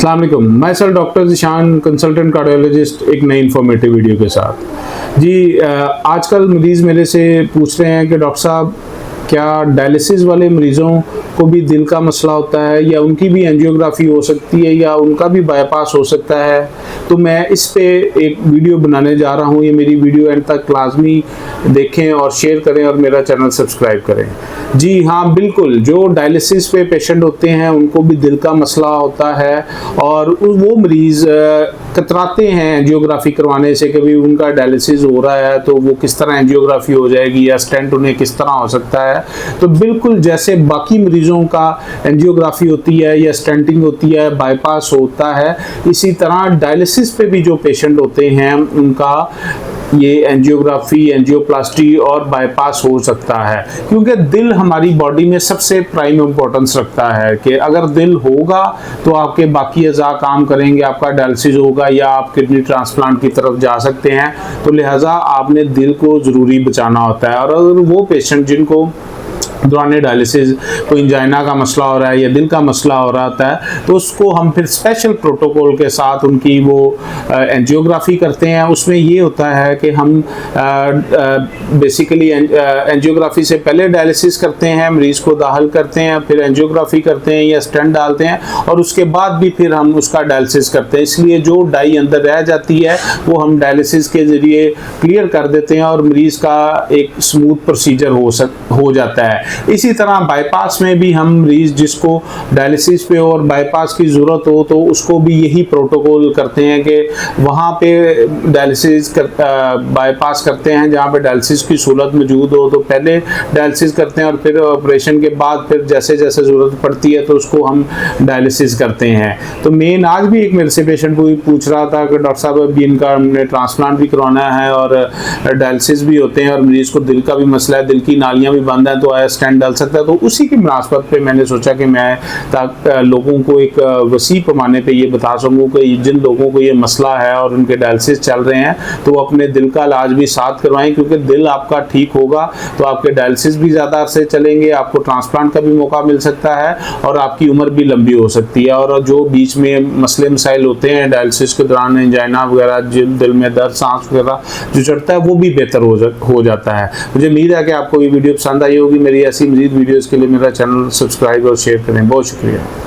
अस्सलाम वालेकुम, मैं sir doctor Zeeshan consultant cardiologist एक नई इन्फॉर्मेटिव वीडियो के साथ। जी आजकल मरीज़ मेरे से पूछ रहे हैं कि डॉक्टर साहब क्या डायलिसिस वाले मरीज़ों को भी दिल का मसला होता है या उनकी भी एंजियोग्राफी हो सकती है या उनका भी बाईपास हो सकता है। तो मैं इस पे एक वीडियो बनाने जा रहा हूँ। ये मेरी वीडियो एंड तक लाजमी देखें और शेयर करें और मेरा चैनल सब्सक्राइब करें। जी हाँ, बिल्कुल, जो डायलिसिस पे पेशेंट होते हैं उनको भी दिल का मसला होता है और वो मरीज़ कतराते हैं एंजियोग्राफी करवाने से। कभी उनका डायलिसिस हो रहा है तो वो किस तरह एंजियोग्राफी हो जाएगी या स्टेंट उन्हें किस तरह हो सकता है। तो बिल्कुल जैसे बाकी मरीजों का एंजियोग्राफी होती है या स्टेंटिंग होती है, बाईपास होता है, इसी तरह डायलिसिस पे भी जो पेशेंट होते हैं उनका ये एंजियोग्राफी, एंजियोप्लास्टी और बाईपास हो सकता है। क्योंकि दिल हमारी बॉडी में सबसे प्राइम इम्पोर्टेंस रखता है कि अगर दिल होगा तो आपके बाकी अज़ा काम करेंगे, आपका डायलिसिस होगा या आप किडनी ट्रांसप्लांट की तरफ जा सकते हैं। तो लिहाजा आपने दिल को ज़रूरी बचाना होता है। और अगर वो पेशेंट जिनको दौरान डायलिसिस कोई इंजाइना का मसला हो रहा है या दिल का मसला हो रहा होता है तो उसको हम फिर स्पेशल प्रोटोकॉल के साथ उनकी वो एंजियोग्राफी करते हैं। उसमें ये होता है कि हम बेसिकली एंजियोग्राफी से पहले डायलिसिस करते हैं, मरीज़ को दाखिल करते हैं, फिर एंजियोग्राफी करते हैं या स्टेंट डालते हैं और उसके बाद भी फिर हम उसका डायलिसिस करते हैं। इसलिए जो डाई अंदर रह जाती है वो हम डायलिसिस के ज़रिए क्लियर कर देते हैं और मरीज़ का एक स्मूथ प्रोसीजर हो जाता है। इसी तरह बाईपास में भी हम मरीज जिसको डायलिसिस पे और बाईपास की ज़रूरत हो तो उसको भी यही प्रोटोकॉल करते हैं कि वहाँ पे डायलिसिस बाईपास करते हैं जहाँ पे डायलिसिस की सहूलत मौजूद हो। तो पहले डायलिसिस करते हैं और फिर ऑपरेशन के बाद फिर जैसे जैसे ज़रूरत पड़ती है तो उसको हम डायलिसिस करते हैं। तो मेन आज भी एक मेरे से पेशेंट को पूछ रहा था कि डॉक्टर साहब अभी इनका हमने ट्रांसप्लांट भी करवाना है और डायलिसिस भी होते हैं और मरीज़ को दिल का भी मसला है, दिल की नालियाँ भी बंद हैं, तो स्टेंट डाल सकता है। तो उसी की मुनासबत पे मैंने सोचा कि मैं लोगों को एक वसी पैमाने पे ये बता सकूं कि जिन लोगों को ये मसला है और उनके डायलिसिस चल रहे हैं तो वो अपने दिल का इलाज भी साथ करवाएं। क्योंकि दिल आपका ठीक होगा तो आपके डायलिसिस भी ज़्यादा अरसे चलेंगे, आपको ट्रांसप्लांट का भी मौका मिल सकता है और आपकी उम्र भी लंबी हो सकती है। और जो बीच में मसले मसाइल होते हैं डायलिसिस के दौरान, एंजाइना वगैरह, दिल में दर्द, सांस वगैरह जो चढ़ता है वो भी बेहतर हो जाता है। मुझे उम्मीद है कि आपको ये वीडियो पसंद आई होगी। मेरी ऐसी मज़ीद वीडियोज़ के लिए मेरा चैनल सब्सक्राइब और शेयर करें। बहुत शुक्रिया।